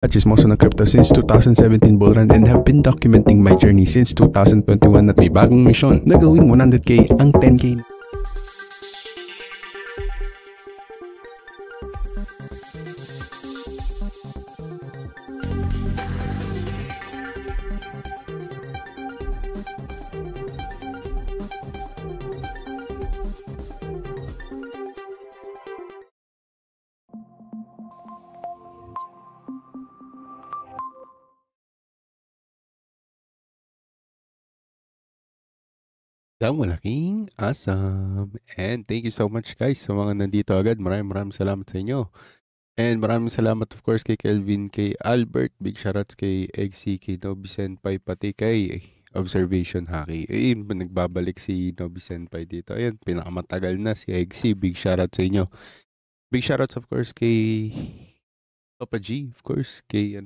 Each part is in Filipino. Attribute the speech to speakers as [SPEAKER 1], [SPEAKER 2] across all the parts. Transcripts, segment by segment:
[SPEAKER 1] Chismoso ng crypto since 2017 bull run and have been documenting my journey since 2021 at may bagong mission na gawing 100k ang 10k. Malaking awesome. And thank you so much guys sa mga nandito agad. Maraming salamat sa inyo. And maraming salamat of course kay Kelvin, kay Albert, big shoutouts kay Eggsy, kay Nobi Senpai, pati kay Observation Haki. Ayun, nagbabalik si Nobi Senpai dito. Ayun, pinakamatagal na si Eggsy, big shoutouts sa inyo. Big shoutouts of course kay Papa G, of course, kay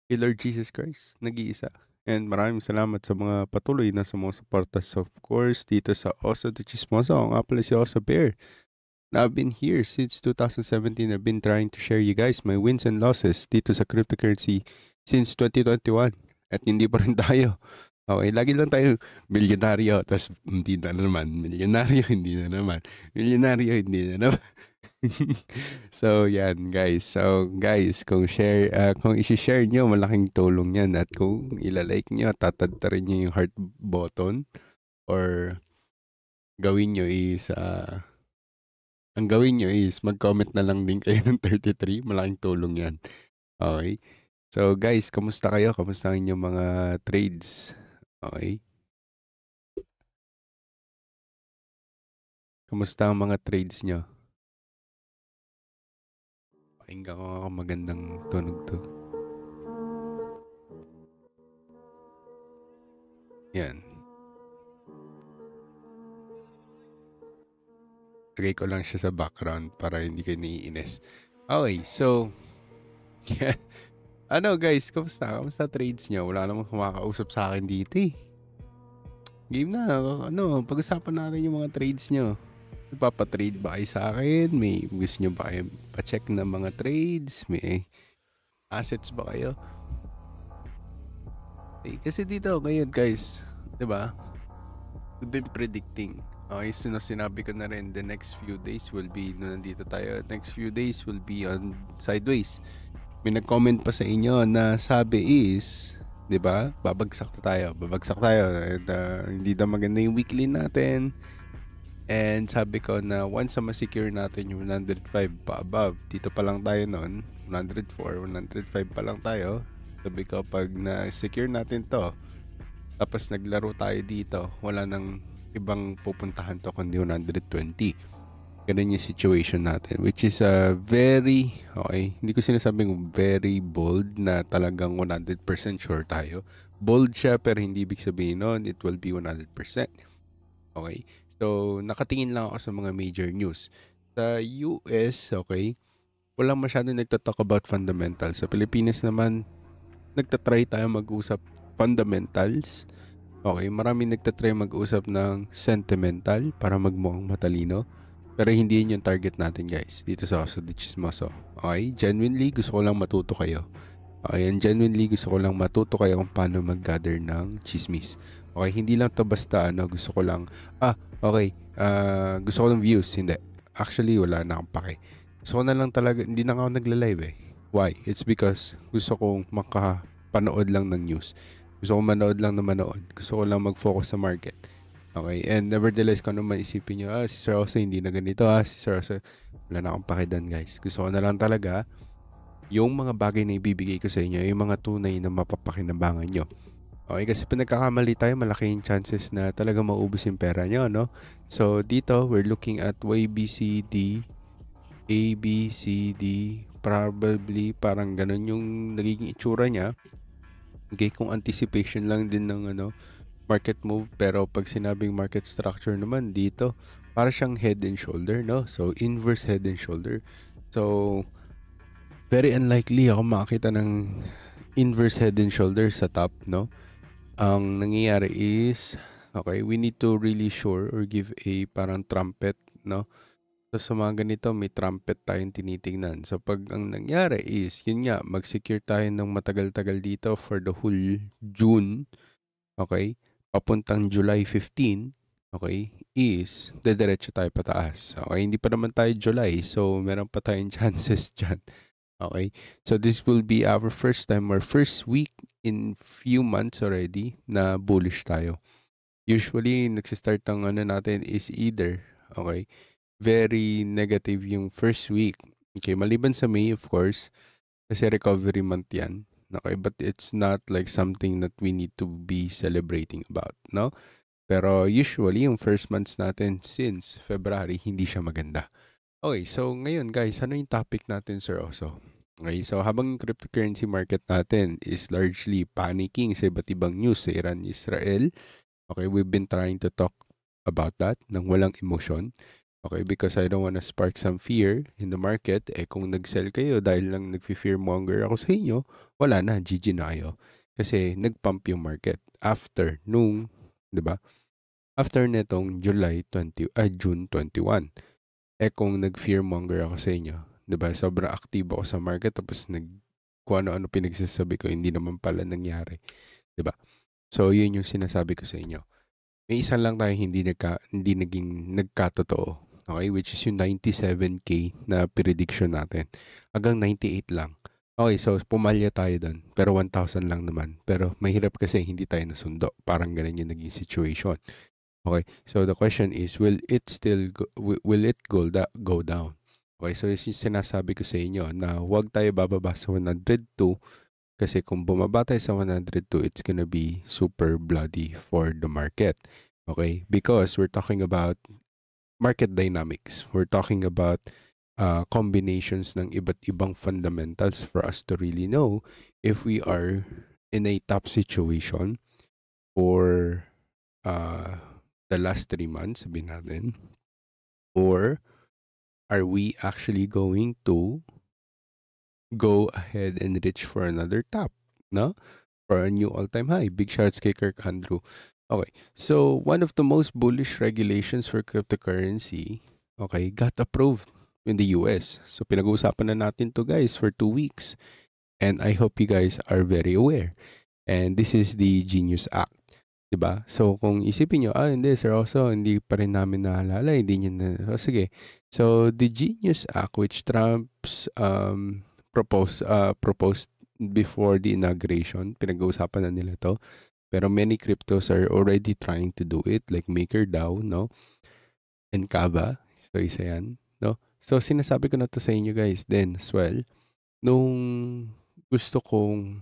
[SPEAKER 1] kay Lord Jesus Christ, nag-iisa. And maraming salamat sa mga patuloy na sumusuportas, of course, dito sa Oso de Chismoso. Ako nga pala si Oso Bear. I've been here since 2017. I've been trying to share you guys my wins and losses dito sa cryptocurrency since 2021. At hindi pa rin tayo. Okay, lagi lang tayo milyonaryo, tapos hindi na naman. Milyonaryo, hindi na naman. Milyonaryo, hindi na naman. So yan guys. So guys, kung i-share nyo, malaking tulong yan. At kung ilalike nyo, tatadta rin nyo yung heart button. Or gawin nyo is mag-comment na lang din kayo ng 33. Malaking tulong yan. Okay. So guys, kamusta kayo? Kamusta ang inyong mga trades? Okay. Kamusta ang mga trades nyo? Pakinggan ko ako, magandang tunog to. Yan. Lagay ko lang siya sa background para hindi kayo naiinis. Okay, so guys, kamusta? Kamusta trades nyo? Wala namang kumakausap sa akin dito eh. Game na, pag-usapan natin yung mga trades nyo. Nagpapatrade ba kayo sa akin? May gusto nyo ba kayo pa-check na mga trades? May assets ba kayo? Okay, kasi dito, ngayon guys, diba? We've been predicting. Okay, so sinabi ko na rin, the next few days will be, nandito tayo, next few days will be on sideways. May nag-comment pa sa inyo na sabi is, diba? Babagsak tayo. And, hindi na maganda yung weekly natin. And sabi ko na once na ma-secure natin yung 105 pa above, dito pa lang tayo noon, 104, 105 pa lang tayo. Sabi ko pag na-secure natin to, tapos naglaro tayo dito, wala nang ibang pupuntahan to kundi 120. Ganun yung situation natin, which is very, okay, hindi ko sinasabing very bold na talagang 100% sure tayo. Bold siya pero hindi ibig sabihin nun it will be 100%. Okay. So, nakatingin lang ako sa mga major news. Sa US, okay, walang masyadong nagtatalk about fundamentals. Sa Pilipinas naman, nagtatry tayo mag-usap fundamentals. Okay, maraming nagtatry mag-usap ng sentimental para magmukhang matalino. Pero hindi yun yung target natin, guys, dito sa Oso de Chismoso. Okay, genuinely, gusto ko lang matuto kayo. Okay, and genuinely, gusto ko lang matuto kayo kung paano mag-gather ng chismis. Okay, hindi lang to basta, gusto ko lang, gusto ko lang views, hindi. Actually, wala na akong pake. Gusto ko na lang talaga, hindi na ako nagla-live eh. Why? It's because gusto kong makapanood lang ng news. Gusto ko manood lang na manood. Gusto ko lang mag-focus sa market. Okay, and nevertheless, kung ano man isipin nyo, si Sir Oso hindi na ganito, si Sir Oso, wala na akong pakidan guys. Gusto ko na lang talaga, yung mga bagay na ibibigay ko sa inyo, yung mga tunay na mapapakinabangan nyo. Okay, kasi pag nagkakamali tayo, malaki yung chances na talaga maubos yung pera nyo, no? So, dito, we're looking at YBCD, ABCD, probably parang ganun yung nagiging itsura niya. Okay, kung anticipation lang din ng market move, pero pag sinabing market structure naman dito, para siyang head and shoulder, no? So, inverse head and shoulder. So, very unlikely ako makakita ng inverse head and shoulder sa top, no? Ang nangyayari is, okay, we need to really sure or give a parang trumpet, no? So sa mga ganito, may trumpet tayong tinitingnan. So pag ang nangyari is, yun nga, mag-secure tayo ng matagal-tagal dito for the whole June, okay? Papuntang July 15, okay, is dediretso tayo pataas. Okay, hindi pa naman tayo July, so meron pa tayong chances dyan. Okay, so this will be our first time or first week in few months already na bullish tayo. Usually, nagsistart ang ano natin is either, okay, very negative yung first week. Okay, maliban sa May, of course, kasi recovery month yan. Okay, but it's not like something that we need to be celebrating about, no? Pero usually, yung first months natin since February, hindi siya maganda. Okay, so ngayon guys, ano yung topic natin, Sir Oso? Okay, so habang yung cryptocurrency market natin is largely panicking sa iba't ibang news sa Iran, Israel, okay, we've been trying to talk about that ng walang emotion. Okay, because I don't want to spark some fear in the market. Eh kung nag-sell kayo dahil lang nag-fear monger ako sa inyo, wala na, GG na kayo. Kasi nag-pump yung market after nung, 'di ba? After netong June 21. Eh kung nag-fear monger ako sa inyo, 'di ba? Sobrang aktibo ako sa market tapos kung ano-ano pinagsasabi ko hindi naman pala nangyari, 'di ba? So, yun yung sinasabi ko sa inyo. May isa lang tayo hindi naging nagkatotoo. Okay, which is yung 97K na prediction natin. Hanggang 98 lang. Okay, so pumalya tayo doon. Pero 1,000 lang naman. Pero mahirap kasi hindi tayo nasundo. Parang ganun yung naging situation. Okay, so the question is, will it go down? Okay, so yung sinasabi ko sa inyo na huwag tayo bababa sa 102 kasi kung bumaba tayo sa 102, it's gonna be super bloody for the market. Okay? Because we're talking about market dynamics. We're talking about combinations ng iba't ibang fundamentals for us to really know if we are in a top situation for the last 3 months, sabihin natin, or are we actually going to go ahead and reach for another top, no? For a new all-time high. Big shouts kay Kirk Andrew. Okay, so one of the most bullish regulations for cryptocurrency, okay, got approved in the US. So pinag-uusapan na natin to guys for 2 weeks. And I hope you guys are very aware. And this is the Genius Act. Diba? So kung isipin nyo, hindi sir, also hindi pa rin namin naalala, hindi nyo na, sige. So the Genius Act, which Trump's proposed before the inauguration, pinag-uusapan na nila to. Pero many cryptos are already trying to do it, like MakerDAO, no? And Kava. So, isa yan, no? So, sinasabi ko na to sa inyo guys then as well. Nung gusto kong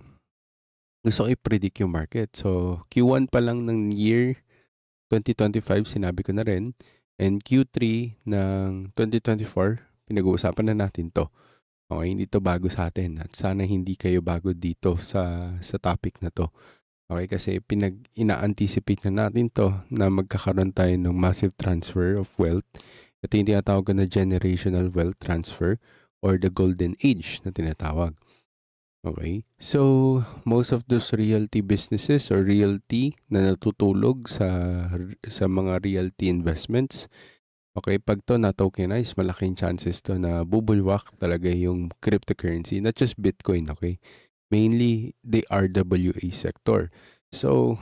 [SPEAKER 1] i-predict yung market. So, Q1 pa lang ng year 2025, sinabi ko na rin. And Q3 ng 2024, pinag-uusapan na natin to. Okay, hindi to bago sa atin. At sana hindi kayo bago dito sa topic na to. Okay, kasi ina-anticipate na natin to na magkakaroon tayo ng massive transfer of wealth. Ito yung tinatawag na generational wealth transfer or the golden age na tinatawag. Okay, so most of those realty businesses or realty na natutulog sa mga realty investments, okay, pag to na-tokenize, malaking chances to na bubulwak talaga yung cryptocurrency, not just Bitcoin, okay? Mainly the RWA sector. So,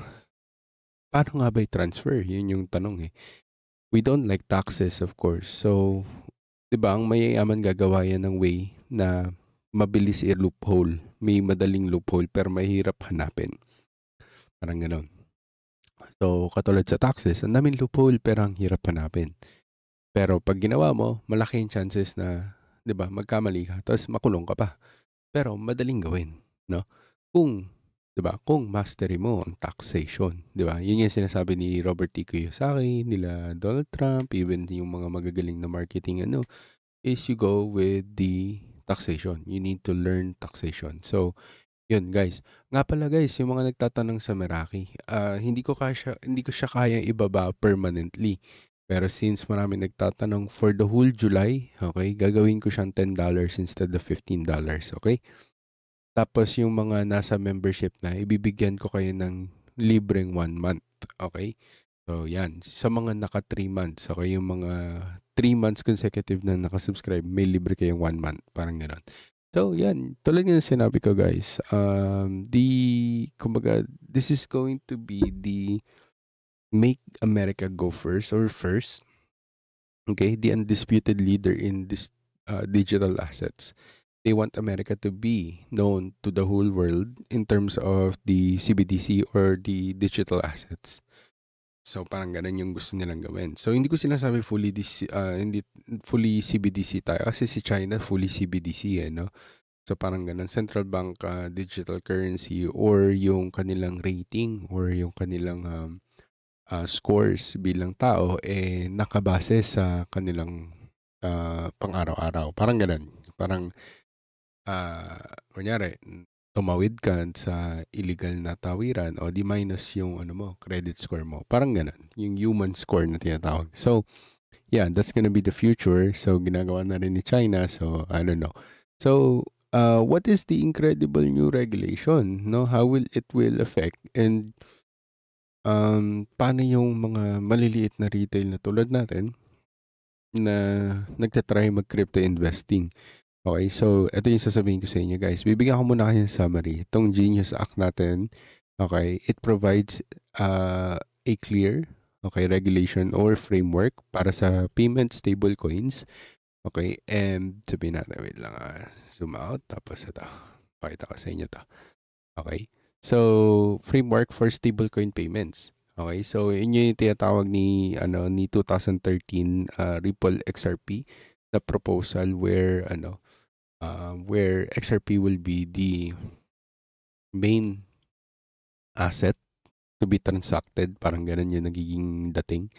[SPEAKER 1] paano nga ba i-transfer? Yun yung tanong eh. We don't like taxes, of course. So, di ba, ang mayayaman gagawa yan ng way na mabilis i-loophole. May madaling loophole pero mahirap hanapin. Parang ganon. So, katulad sa taxes, ang daming loophole pero ang hirap hanapin. Pero pag ginawa mo, malaki yung chances na, di ba, magkamali ka, tapos makulong ka pa. Pero madaling gawin, no? Kung, 'di ba? Kung mastery mo ang taxation, 'di ba? Yun yung sinasabi ni Robert T. Kiyosaki, nila Donald Trump, even yung mga magagaling na marketing is you go with the taxation. You need to learn taxation. So, yun guys. Nga pala guys, yung mga nagtatanong sa Meraki, hindi ko siya kayang ibaba permanently. Pero since marami nagtatanong for the whole July, okay, gagawin ko siyang $10 instead of $15, okay? Tapos yung mga nasa membership na, ibibigyan ko kayo ng libreng 1 month, okay? So, yan. Sa mga naka 3 months, okay, yung mga 3 months consecutive na nakasubscribe, may libre kayong 1 month. Parang gano'n. So, yan. Tulad nga ng sinabi ko, guys, kumbaga, this is going to be the make America go first or first, okay, the undisputed leader in this digital assets. They want America to be known to the whole world in terms of the CBDC or the digital assets. So parang ganun yung gusto nilang gawin. So hindi ko sinasabi hindi fully CBDC tayo kasi si China fully CBDC no. So parang ganun, central bank digital currency or yung kanilang rating or yung kanilang scores bilang tao nakabase sa kanilang pang-araw-araw. Parang ganun. Parang kunyari, tumawid ka sa illegal na tawiran o di minus yung ano mo, credit score mo. Parang ganun. Yung human score na tinatawag. So, yeah, that's gonna be the future. So, ginagawa na rin ni China. So, I don't know. So, what is the incredible new regulation? No, how will it will affect? And paano yung mga maliliit na retail na tulad natin na nagtatry mag-crypto investing? Okay, so ito yung sasabihin ko sa inyo, guys. Bibigyan ko muna kayo ng summary. Itong Genius Act natin, okay, it provides a clear, okay, regulation or framework para sa payment stablecoins. Okay, and sabihin natin, wait lang, zoom out, tapos ito, pakita ko sa inyo to. Okay, so framework for stablecoin payments. Okay, so yun yung tinatawag ni 2013 Ripple XRP, the proposal where XRP will be the main asset to be transacted. Parang ganun yung nagiging dating.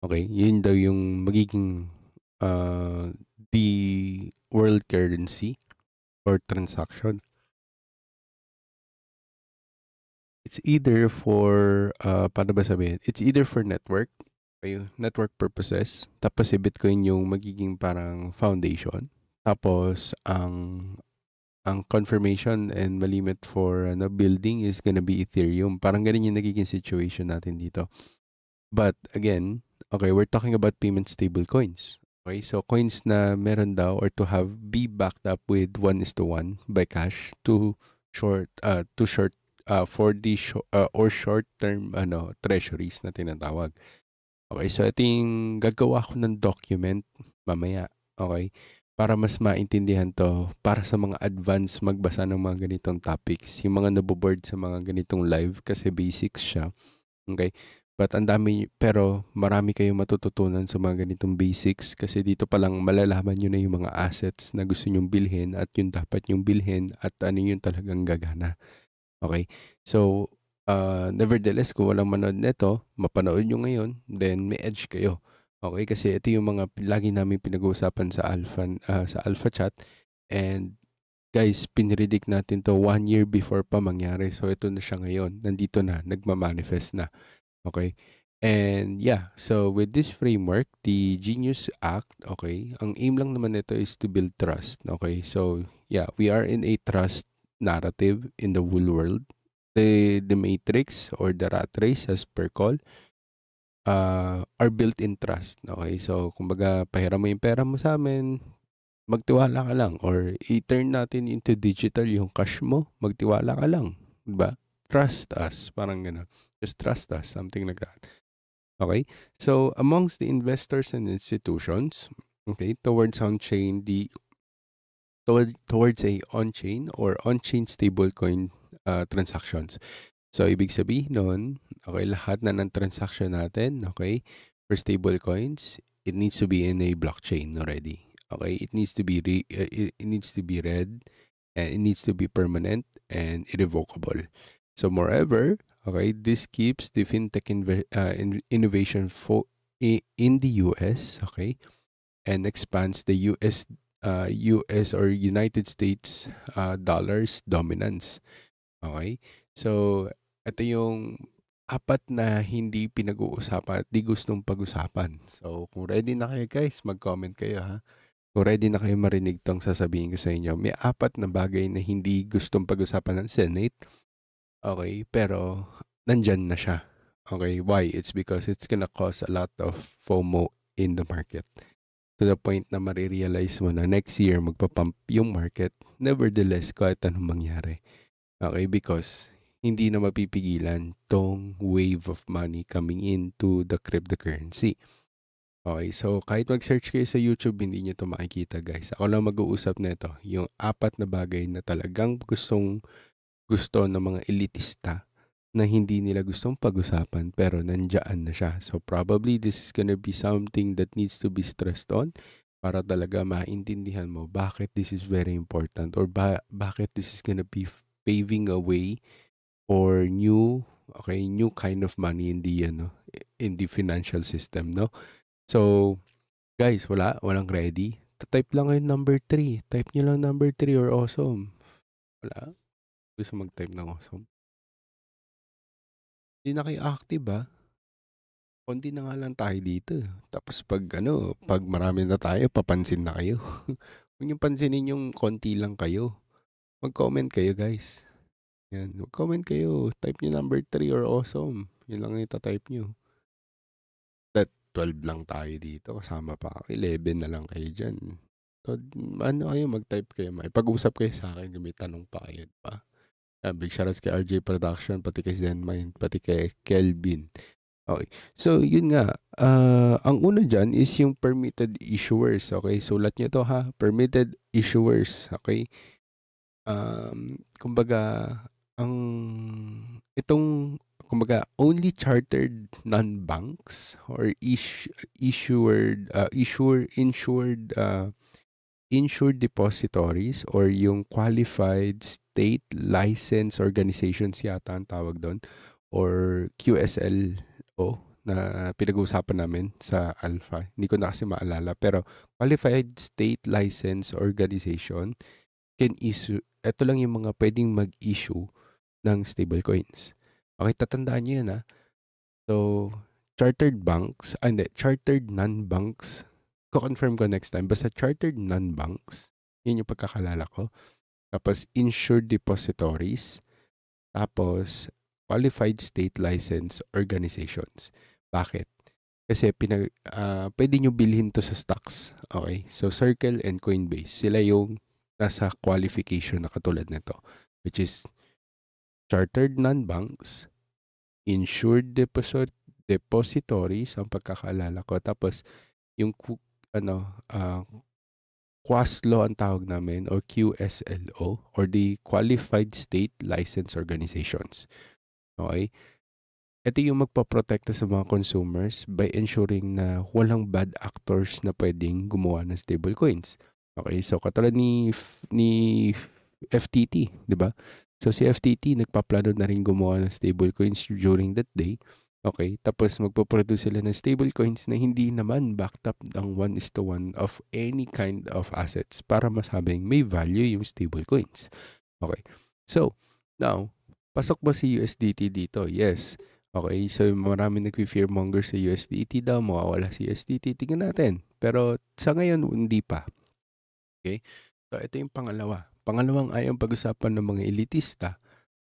[SPEAKER 1] Okay, yun daw yung magiging the world currency or transaction. It's either for, paano ba sabihin? It's either for network, okay, network purposes. Tapos si Bitcoin yung magiging parang foundation. Tapos ang confirmation and malimit for building is gonna be Ethereum. Parang ganun yung nagiging situation natin dito. But again, okay, we're talking about payment stable coins. Okay, so coins na meron daw or to have be backed up with 1:1 by cash to short for the or short term treasuries na tinatawag. Okay, so ito yung gagawa ko ng document mamaya. Okay, para mas maintindihan to para sa mga advance magbasa ng mga ganitong topics. Yung mga naboboard sa mga ganitong live kasi basics siya. Okay? But pero marami kayong matututunan sa mga ganitong basics kasi dito pa lang malalaman nyo na yung mga assets na gusto nyong bilhin at yung dapat nyong bilhin at ano yung talagang gagana. Okay? So, nevertheless, kung walang manood nito, mapanood nyo ngayon, then may edge kayo. Okay, kasi ito yung mga lagi namin pinag-uusapan sa Alpha Chat. And guys, pinredict natin to 1 year before pa mangyari. So ito na siya ngayon. Nandito na, nagma-manifest na. Okay? And yeah, so with this framework, the Genius Act, okay, ang aim lang naman nito is to build trust. Okay? So yeah, we are in a trust narrative in the whole world. The matrix or the rat race as per call are built in trust. Okay? So, kumbaga, pahiram mo yung pera mo sa amin, magtiwala ka lang. Or i-turn natin into digital yung cash mo, magtiwala ka lang. Diba? Trust us. Parang gano'n. Just trust us. Something like that. Okay? So, amongst the investors and institutions, okay, towards on-chain, towards a on-chain or on-chain stablecoin transactions. So, ibig sabihin nun, okay, lahat na ng transaction natin, okay, for stable coins, it needs to be in a blockchain already. Okay, it needs to be it needs to be read, and it needs to be permanent and irrevocable. So, moreover, okay, this keeps the fintech innovation in the US, okay, and expands the US or United States dollars dominance. Okay, so ito yung apat na hindi pinag-uusapan at di gustong pag-usapan. So, kung ready na kayo guys, mag-comment kayo ha. Kung ready na kayo marinig tong sasabihin ko sa inyo, may apat na bagay na hindi gustong pag-usapan ng Senate. Okay, pero nandyan na siya. Okay, why? It's because it's gonna cause a lot of FOMO in the market. To the point na marirealize mo na next year magpapump yung market. Nevertheless, kahit anong mangyari. Okay, because hindi na mapipigilan tong wave of money coming into the cryptocurrency. Okay, so kahit mag-search kayo sa YouTube, hindi nyo to makikita guys. Ako lang mag-uusap nito. Yung 4 na bagay na talagang gusto ng mga elitista na hindi nila gustong pag-usapan pero nandiyan na siya. So probably this is gonna be something that needs to be stressed on para talaga maintindihan mo bakit this is very important or bakit this is gonna be paving a way for new kind of money in the financial system, no? So guys, walang ready. Type lang kayo number 3. Type nyo lang number 3 or awesome. Wala. Gusto mag-type ng awesome. Hindi na kayo active ah. Konti na nga lang tayo dito. Tapos pag marami na tayo, papansin na kayo. Huwag niyong pansinin yung konti lang kayo. Mag-comment kayo guys. Yan. Mag-comment kayo. Type niyo number 3 or awesome. Yun lang yung type niyo. That 12 lang tayo dito. Kasama pa ako. 11 na lang kayo dyan. So, kayo, mag-type kayo. Pag-usap kayo sa akin. May tanong pa kayo. Diba? Big shoutouts kay RJ Production, pati kay Zenmind, pati kay Kelvin. Okay. So, yun nga. Ang una dyan is yung permitted issuers. Okay. Sulat nyo to ha. Permitted issuers. Okay. Kumbaga, only chartered non-banks or insured depositories or yung qualified state license organizations yata ang tawag doon or QSLO na pinag-uusapan namin sa Alpha. Hindi ko na kasi maalala pero qualified state license organization can issue, ito lang yung mga pwedeng mag-issue ng stablecoins. Okay, tatandaan nyo yan ha. So, chartered non-banks, ko-confirm ko next time. Basta chartered non-banks, yun yung pagkakalala ko. Tapos, insured depositories. Tapos, qualified state license organizations. Bakit? Kasi pwede nyo bilhin to sa stocks. Okay? So, Circle and Coinbase, sila yung nasa qualification na katulad nito. Which is, chartered non-banks, insured depositories, ang pagkakaalala ko. Tapos, yung QSLO ang tawag namin or QSLO or the Qualified State License Organizations. Okay? Ito yung magpaprotekta sa mga consumers by ensuring na walang bad actors na pwedeng gumawa ng stablecoins. Okay? So, katulad ni FTT, di ba? So, si FTT nagpaplano na rin gumawa ng stablecoins during that day. Okay, tapos magpo-produce sila ng stablecoins na hindi naman backed up ng 1:1 of any kind of assets para masabing may value yung stablecoins. Okay, so now, pasok ba si USDT dito? Yes. Okay, so marami nagpi-fearmonger sa USDT daw, mawawala si USDT. Tingnan natin. Pero sa ngayon, hindi pa. Okay, so ito yung pangalawa. Pangalawang ayaw pag-usapan ng mga elitista.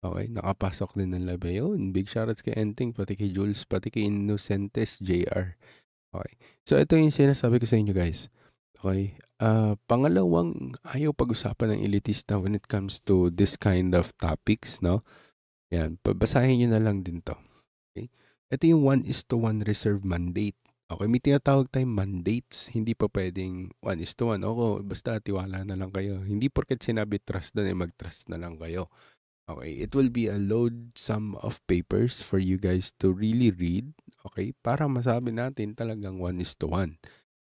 [SPEAKER 1] Okay, nakapasok din ng labi yun. Big shoutouts kay Enting, pati kay Jules, pati kay Innocentes JR. Okay, so ito yung sinasabi ko sa inyo guys. Okay, pangalawang ayaw pag-usapan ng elitista when it comes to this kind of topics, no? Yan, babasahin nyo na lang din to. Okay, ito yung 1:1 reserve mandate. Okay, may tinatawag tayong mandates. Hindi pa pwedeng 1:1. Oo, basta tiwala na lang kayo. Hindi porket sinabi trust doon, mag-trust na lang kayo. Okay, it will be a load sum of papers for you guys to really read, okay, para masabi natin talagang 1:1.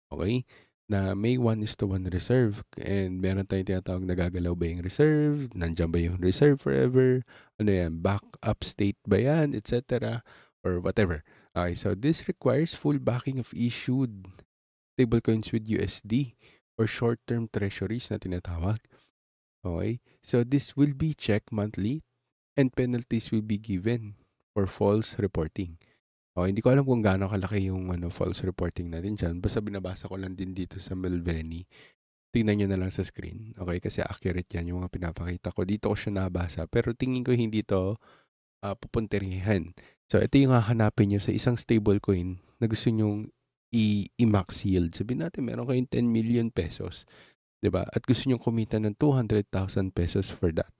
[SPEAKER 1] Okay, na may 1:1 reserve and meron tayong tinatawag nagagalaw ba yung reserve, nandiyan ba yung reserve forever, ano yan, backup state ba yan, etc. or whatever. Okay, so this requires full backing of issued stablecoins with USD or short-term treasuries na tinatawag. Okay, so this will be checked monthly and penalties will be given for false reporting. Okay, hindi ko alam kung gaano kalaki yung false reporting natin dyan. Basta binabasa ko lang din dito sa Melveni. Tingnan nyo na lang sa screen. Okay, kasi accurate yan yung mga pinapakita ko. Dito ko siya nabasa. Pero tingin ko hindi to pupunterihan So, ito yung hahanapin nyo sa isang stablecoin na gusto nyong i-max yield. Sabihin natin, meron kayong 10 million pesos. 'Di ba? At gusto nyong kumita ng 200,000 pesos for that.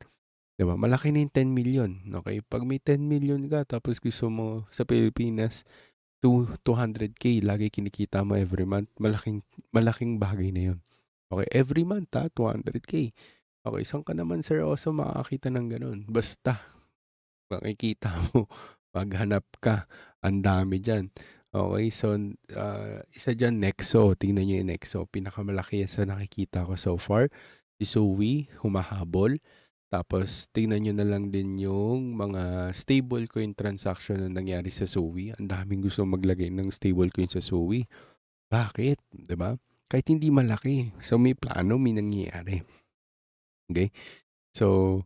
[SPEAKER 1] 'Di ba? Malaki na yung 10 million. Okay? Pag may 10 million ka, tapos gusto mo sa Pilipinas, 200K lagi kinikita mo every month, malaking bagay na yun. Okay? Every month, 200K. Okay, saan ka naman, Sir Oso, makakita ng ganun? Basta, makikita mo, maghanap ka, ang dami dyan. Okay, so isa dyan, Nexo. Tingnan nyo yung Nexo. Pinakamalaki yan sa nakikita ko so far. Si Zoe, humahabol. Tapos, tingnan nyo na lang din yung mga stablecoin transaction na nangyari sa Zoe. Ang daming gusto maglagay ng stablecoin sa Zoe. Bakit? 'Di ba? Kahit hindi malaki. So, may plano, may nangyayari. Okay? So,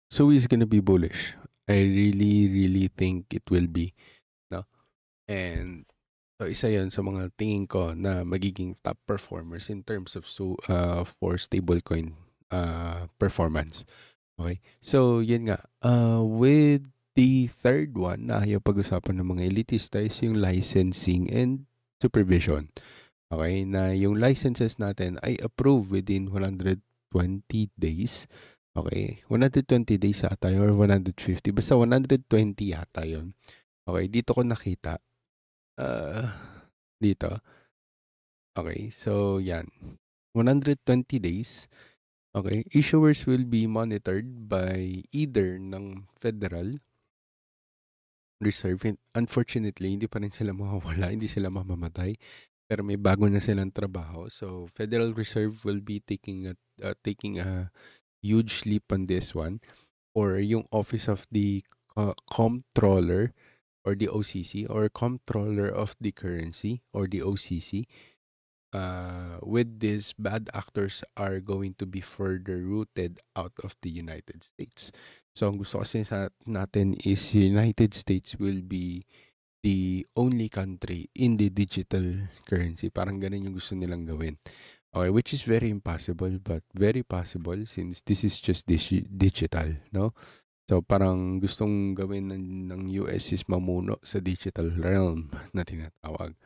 [SPEAKER 1] Zoe is gonna be bullish. I really, really think it will be. No? And so isa 'yon sa mga tingin ko na magiging top performers in terms of for stablecoin performance. Okay? So, yun nga. With the third one na ayaw pag-usapan ng mga elitista is yung licensing and supervision. Okay? Na yung licenses natin ay approved within 120 days. Okay? 120 days ata yun or 150. Basta 120 yata yun. Okay? Dito ko nakita. Dito. Okay? So, yan. 120 days. Okay? Issuers will be monitored by either ng Federal Reserve. Unfortunately, hindi pa rin sila mawawala. Hindi sila mamamatay. Pero may bago na silang trabaho. So, Federal Reserve will be taking a huge leap on this one. Or yung Office of the Comptroller or the OCC or Comptroller of the Currency or the OCC. With this, bad actors are going to be further rooted out of the United States. So, ang gusto kasi natin is United States will be the only country in the digital currency. Parang ganun yung gusto nilang gawin. Okay, which is very impossible, but very possible since this is just digital, no? So, parang gustong gawin ng US is mamuno sa digital realm na tinatawag.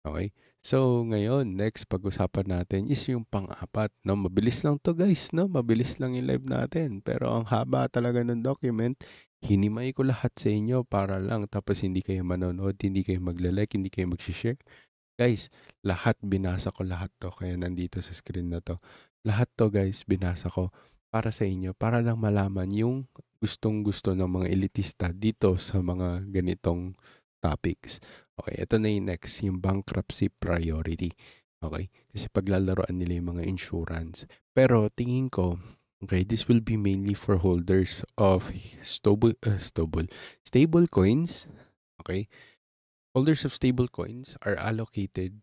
[SPEAKER 1] Okay? So, ngayon, next pag-usapan natin is yung pang-apat. No? Mabilis lang to guys, no? Mabilis lang yung live natin. Pero ang haba talaga ng document, hinimay ko lahat sa inyo para lang. Tapos hindi kayo manonood, hindi kayo magla-like, hindi kayo mag-share. Guys, lahat binasa ko lahat to. Kaya nandito sa screen na to. Lahat to guys, binasa ko para sa inyo. Para lang malaman yung gustong-gusto ng mga elitista dito sa mga ganitong topics. Okay, ito na yung next, yung bankruptcy priority. Okay, kasi paglalaroan nila yung mga insurance. Pero tingin ko, okay, this will be mainly for holders of stable coins. Okay, holders of stable coins are allocated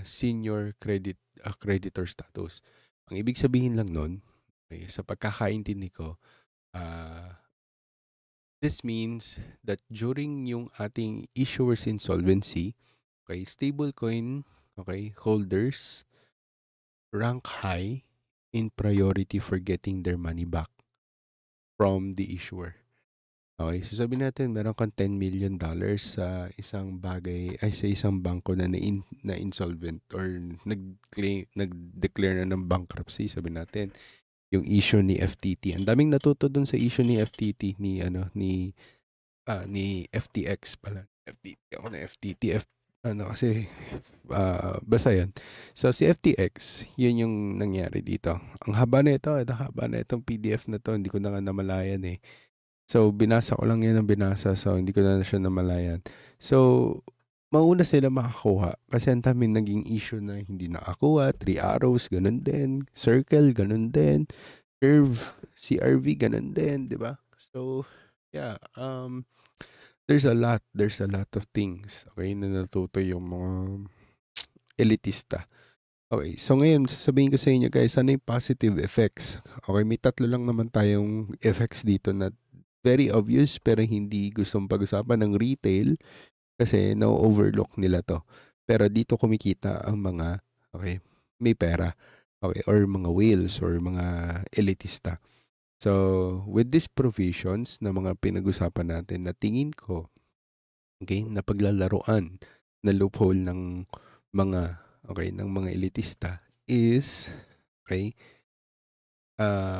[SPEAKER 1] senior creditor status. Ang ibig sabihin lang nun, okay, sa pagkakaintindi ko, this means that during yung ating issuer's insolvency, okay, stablecoin, okay, holders rank high in priority for getting their money back from the issuer. Okay, so sabihin natin meron kang $10 million sa isang bagay ay sa isang bangko na insolvent or nag-declare na ng bankruptcy, sabihin natin yung issue ni FTT. Ang daming natuto dun sa issue ni FTT ni FTX pala. FTT ako na FTT kasi basta yan. So si FTX, yun yung nangyari dito. Ang haba na ito, haba na itong PDF na to, hindi ko na nga namalayan eh. So binasa ko lang yan ng binasa, so hindi ko na siya namalayan. So mauna sila makakuha kasi ang daming naging issue na hindi nakakuha. 3 arrows, ganun din. Circle, ganun din. Curve, CRV, ganun din, di ba? So, yeah, there's a lot of things, okay, na natuto yung mga elitista. Okay, so ngayon, sasabihin ko sa inyo guys, ano yung positive effects? Okay, may tatlo lang naman tayong effects dito na very obvious pero hindi gustong pag-usapan ng retail kasi na-overlook nila to. Pero dito kumikita ang mga, okay, may pera, okay, or mga whales or mga elitista. So, with these provisions na mga pinag-usapan natin na tingin ko Okay, na paglalaruan na loophole ng mga ng mga elitista is okay,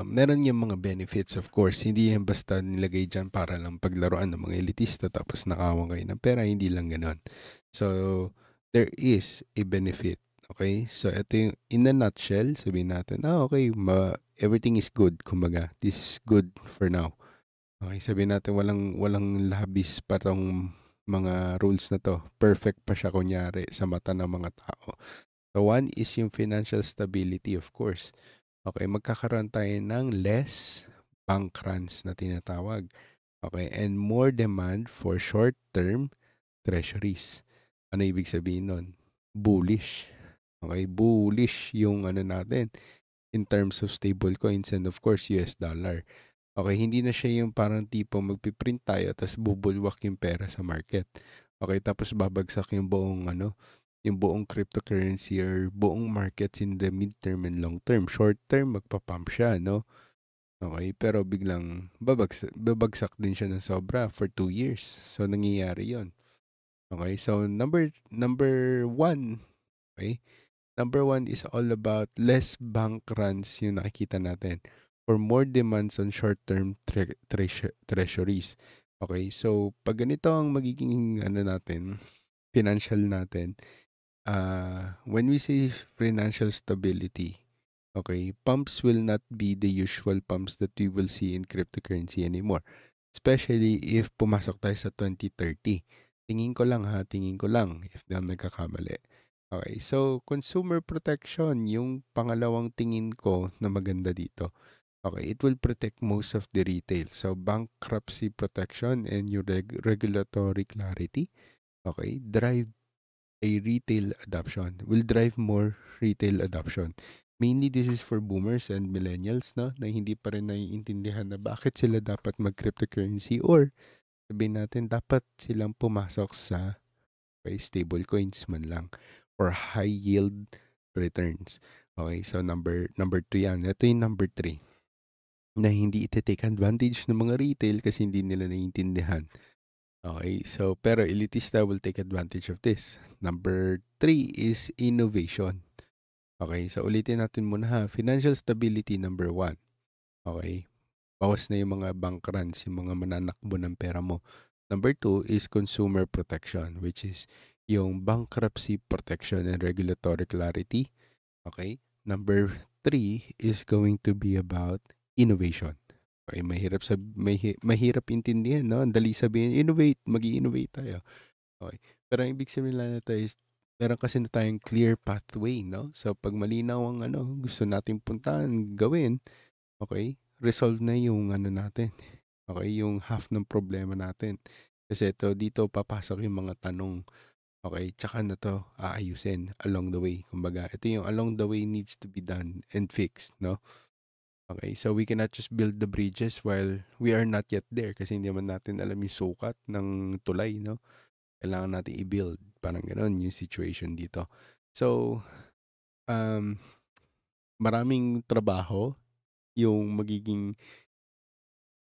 [SPEAKER 1] meron yung mga benefits of course. Hindi yan basta nilagay diyan para lang paglaruan ng mga elitista tapos nakawan kayo ng pera, hindi lang gano'n. So, there is a benefit. Okay? So, ito yung in a nutshell, sabihin natin, okay, everything is good. Kumbaga, this is good for now. Okay, sabihin natin walang labis pa tong mga rules na to. Perfect pa siya kunyari sa mata ng mga tao. So, one is yung financial stability, of course. Okay, magkakaroon tayo ng less bank runs na tinatawag. Okay, and more demand for short-term treasuries. Ano ibig sabihin nun? Bullish. Okay, bullish yung ano natin in terms of stable coins and of course US dollar. Okay, hindi na siya yung parang tipo magpiprint tayo tapos bubulwak yung pera sa market. Okay, tapos babagsak yung buong yung buong cryptocurrency or buong markets in the midterm and long term. Short term, magpa-pump siya, no? Okay, pero biglang babagsak din siya ng sobra for 2 years. So, nangyayari yon. Okay, so number one, okay? Number one is all about less bank runs yung nakikita natin for more demands on short-term treasuries. Okay, so pag ganito ang magiging ano natin, financial natin, when we say financial stability, okay, pumps will not be the usual pumps that we will see in cryptocurrency anymore. Especially if pumasok tayo sa 2030. Tingin ko lang tingin ko lang if di ako nagkakamali. Okay, so consumer protection, yung pangalawang tingin ko na maganda dito. Okay, it will protect most of the retail. So bankruptcy protection and your regulatory clarity, okay, will drive more retail adoption. Mainly this is for boomers and millennials, no, na hindi pa rin naiintindihan na bakit sila dapat mag-cryptocurrency or sabihin natin dapat silang pumasok sa stable coins man lang or high yield returns. Okay, so number 2 yan. Ito yung number 3 na hindi ite-take advantage ng mga retail kasi hindi nila naiintindihan. Okay, so pero elitista will take advantage of this. Number 3 is innovation. Okay, so ulitin natin muna ha. Financial stability, number 1. Okay, bawas na yung mga bank runs, yung mga mananakbo ng pera mo. Number 2 is consumer protection, which is yung bankruptcy protection and regulatory clarity. Okay, number 3 is going to be about innovation. Okay, mahirap intindihan, no? Ang dali sabihin, innovate, magi-innovate tayo. Okay. Pero ang ibig sabihin lang nito is, meron kasi na tayong clear pathway, no? So, pag malinaw ang gusto nating puntahan, gawin, okay, resolve na yung natin. Okay, yung half ng problema natin. Kasi dito papasok yung mga tanong. Okay, tsaka na to aayusin along the way. Kumbaga, ito yung along the way needs to be done and fixed, no? Okay, so we cannot just build the bridges while we are not yet there kasi hindi naman natin alam yung sukat ng tulay, no? Kailangan natin i-build. Parang gano'n yung situation dito. So, um, maraming trabaho yung magiging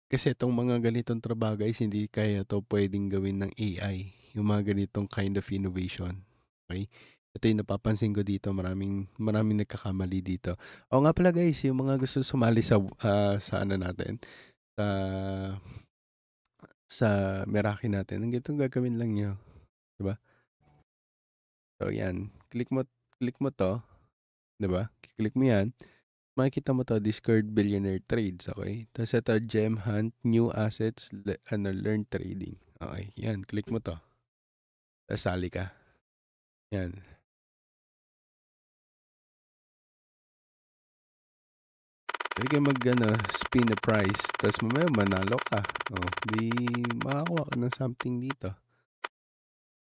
[SPEAKER 1] kasi itong mga ganitong trabaho guys, hindi kaya to pwedeng gawin ng AI. Yung mga ganitong kind of innovation. Okay? Ito yung napapansin ko dito, maraming nagkakamali dito. O nga pala guys, yung mga gusto sumali sa ano natin, sa sa Meraki natin, ang ganitong gagawin lang nyo. Diba? So yan, click mo to, 'di ba? Click mo 'yan. Makikita mo to Discord Billionaire Trades, okay? Tapos ito Gem Hunt, New Assets, Learn Trading. Okay, yan, click mo to. Tapos sali ka. Yan. Pwede kayo spin the price. Tapos mamaya manalo ka. Oh, di makakuha ka ng something dito.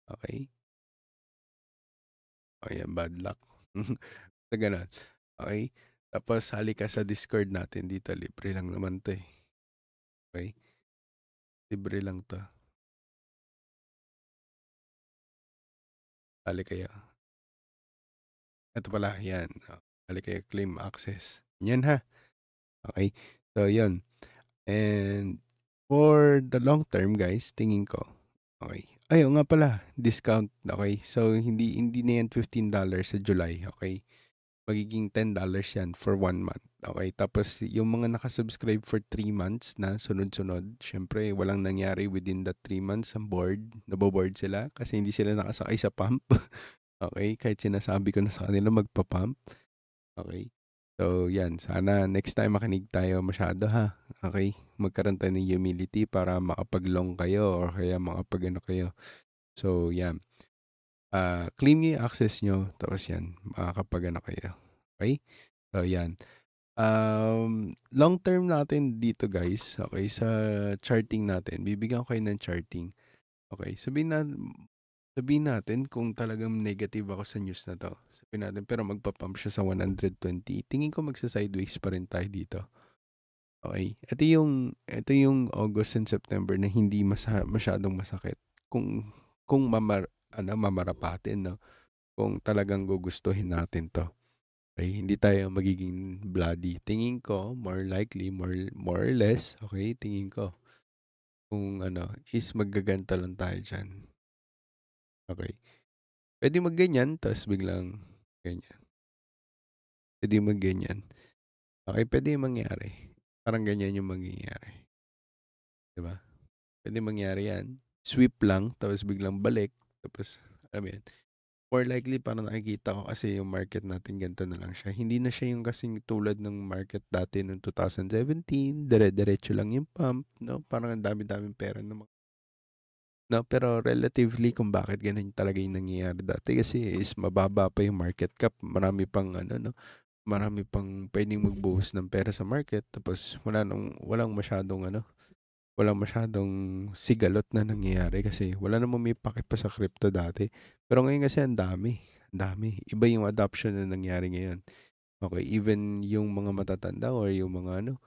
[SPEAKER 1] Okay? O yan, bad luck. Sa ganun. Okay? Tapos sali ka sa Discord natin dito. Libre lang naman to eh. Okay? Libre lang to. Sali kayo. Ito pala, yan. Sali kayo, claim access. Yan ha. Okay? So, yun. And for the long term, guys, tingin ko, okay, Ay, oo nga pala, discount, okay. So, hindi na yan $15 sa July, okay. Magiging $10 yan for 1 month, okay. Tapos, yung mga nakasubscribe for 3 months na sunod-sunod, syempre, walang nangyari within that 3 months, ang board, naboboard sila kasi hindi sila nakasakay sa pump, okay. Kahit sinasabi ko na sa kanila magpa-pump, okay. So, yan. Sana next time makinig tayo masyado, ha. Okay? Magkaroon tayo ng humility para makapag-long kayo or kaya makapag-ano kayo. So, yan. Claim nyo yung access nyo. Tapos yan, makakapag-ano kayo. Okay? So, yan. Long term natin dito, guys. Okay? Sa charting natin. Bibigyan ko kayo ng charting. Okay? Sabihin natin kung talagang negative ako sa news na to. Sabihin natin, pero magpa-pump siya sa 120. Tingin ko magsa-sideways pa rin tayo dito. Okay. Ito yung August and September na hindi masyadong masakit. Kung mamarapatin, no? Kung talagang gugustuhin natin to. Okay, hindi tayo magiging bloody. Tingin ko, more likely, more or less, okay, tingin ko, kung is magaganta lang tayo dyan. Okay. Pwede magganyan, tapos biglang ganyan. Pwede magganyan. Okay, pwede mangyari. Parang ganyan yung mangyayari. Diba? Pwede mangyari yan. Sweep lang, tapos biglang balik. Tapos, alam mo yan. More likely, parang nakikita ko kasi yung market natin, ganito na lang siya. Hindi na siya yung kasing tulad ng market dati noong 2017. Dire-diretso lang yung pump. No? Parang ang dami-daming pera naman. No, pero relatively kung bakit ganun talaga yung nangyayari dati kasi is mababa pa yung market cap, marami pang no, marami pang pwedeng magbuhos ng pera sa market tapos walang masyadong sigalot na nangyayari kasi wala namang may pake pa sa crypto dati. Pero ngayon kasi ang dami, iba yung adoption na nangyari ngayon. Okay, even yung mga matatanda or yung mga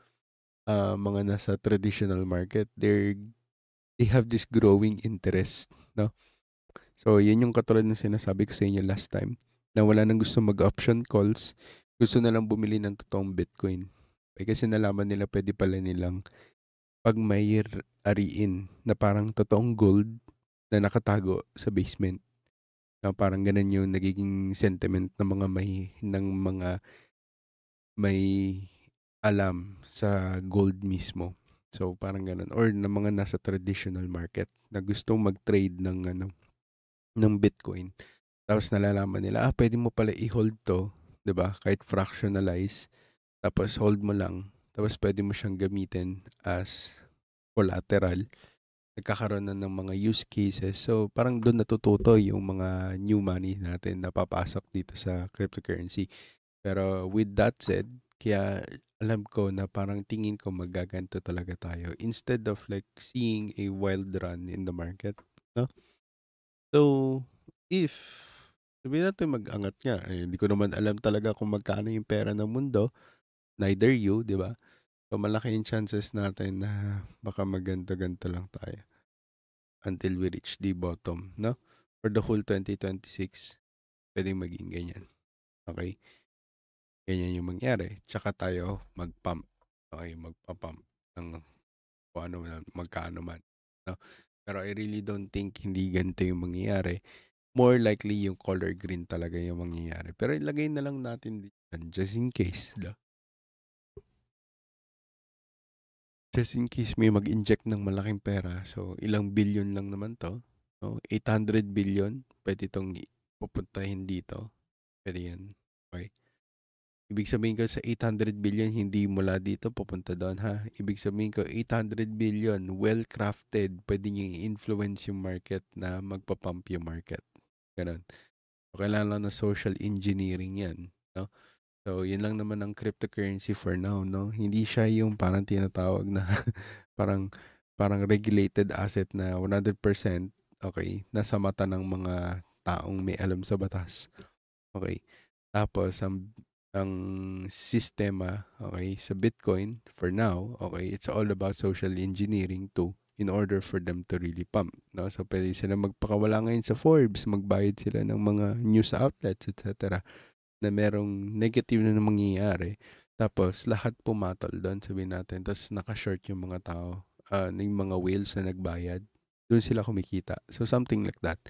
[SPEAKER 1] mga nasa traditional market, they have this growing interest, no? So, yun yung katulad ng sinasabi ko sa inyo last time, na wala nang gusto mag-option calls, gusto na lang bumili ng totoong Bitcoin. Kasi nalaman nila pwede pala nilang ariin na parang totoong gold na nakatago sa basement. Na parang ganun yung nagiging sentiment ng mga may alam sa gold mismo. So, parang ganun. Or ng mga nasa traditional market na gustong mag-trade ng Bitcoin. Tapos nalalaman nila, pwede mo pala i-hold to, 'di ba? Kahit fractionalize, tapos hold mo lang. Tapos pwede mo siyang gamitin as collateral. Nagkakaroon na ng mga use cases. So, parang doon natututo yung mga new money natin na papasok dito sa cryptocurrency. Pero with that said, kaya alam ko na parang tingin ko magaganto talaga tayo instead of like seeing a wild run in the market, no? So, if sabihin natin mag-angat nga, hindi ko naman alam talaga kung magkano yung pera ng mundo, neither you, di ba? So, malaki yung chances natin na baka magganto-ganto lang tayo until we reach the bottom, no? For the whole 2026, pwedeng maging ganyan. Okay? Ganyan yung mangyari. Tsaka tayo mag-pump. Okay, magpa-pump ng kung ano man, magkano man. No? Pero I really don't think hindi ganito yung mangyayari. More likely yung color green talaga yung mangyayari. Pero ilagay na lang natin dyan just in case. No? Just in case may mag-inject ng malaking pera. So, ilang billion lang naman to. No? 800 billion. Pwede itong pupuntahin dito. Pwede yan. Okay. Ibig sabihin ko sa 800 billion, hindi mula dito pupunta doon, ha? Ibig sabihin ko 800 billion, well-crafted, pwede nyo i-influence yung market na magpa-pump yung market. Ganun. So, kailangan lang ng social engineering yan. No? So, yun lang naman ang cryptocurrency for now, no? Hindi siya yung parang tinatawag na parang parang regulated asset na 100%, okay, nasa mata ng mga taong may alam sa batas. Okay. Tapos, ang sistema, okay, sa Bitcoin, for now, okay, it's all about social engineering too in order for them to really pump. No? So, pwede sila magpakawala ngayon sa Forbes, magbayad sila ng mga news outlets, etc. na merong negative na mangyayari. Tapos, lahat pumatol doon, sabihin natin. Tapos, nakashort yung mga tao, yung mga whales na nagbayad. Doon sila kumikita. So, something like that.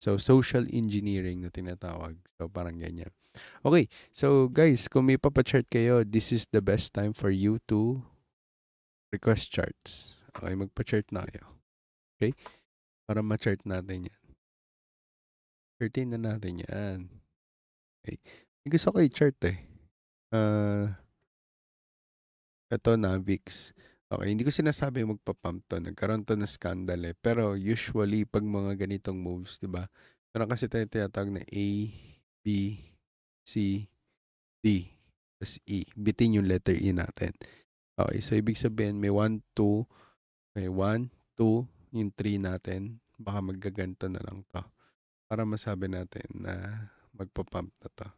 [SPEAKER 1] So, social engineering na tinatawag. So, parang ganyan. Okay. So, guys, kung may papachart kayo, this is the best time for you to request charts. Okay, magpa-chart na kayo. Okay? Para ma-chart natin yan. Chartin na natin yan. Okay. May gusto ko i-chart eh. Ito, Navix. Okay, hindi ko sinasabi magpa-pump to. Nagkaroon to ng scandal eh. Pero usually, pag mga ganitong moves, di ba? Meron kasi tayo tinatawag na A, B, C, D, tas E. Bitin yung letter E natin. Okay, so ibig sabihin may 1, 2, may 1, 2, yung 3 natin. Baka maggaganto na lang to. Para masabi natin na magpa-pump na to.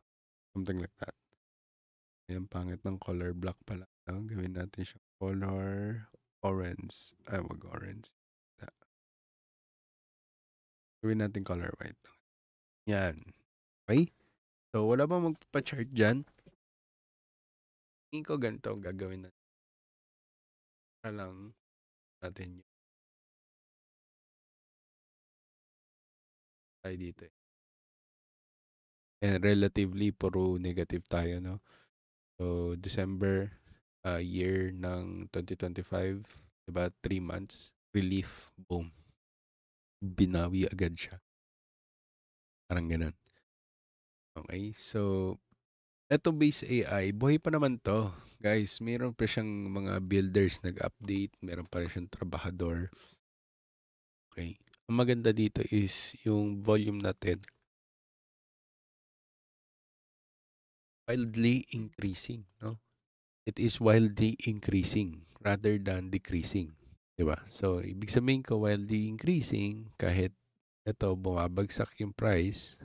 [SPEAKER 1] Something like that. Ayan, pangit ng color black pala. No? Gawin natin siya color orange. Ay, wag orange. Gawin natin color white. Yan. Okay? So, wala bang magpa-chart dyan? Tingin ko ganito gagawin natin. Para lang natin yun. Tayo dito eh. And relatively, puro negative tayo, no? So, December, year ng 2025, diba? 3 months. Relief, boom. Binawi agad siya. Parang ganun. Okay, so eto base AI, buhay pa naman to. Guys, meron pa siyang mga builders nag-update, meron pa rin siyang trabahador. Okay. Ang maganda dito is yung volume natin wildly increasing, no? It is wildly increasing rather than decreasing, 'di ba? So, ibig sabihin ko wildly increasing kahit ito bumabagsak yung price,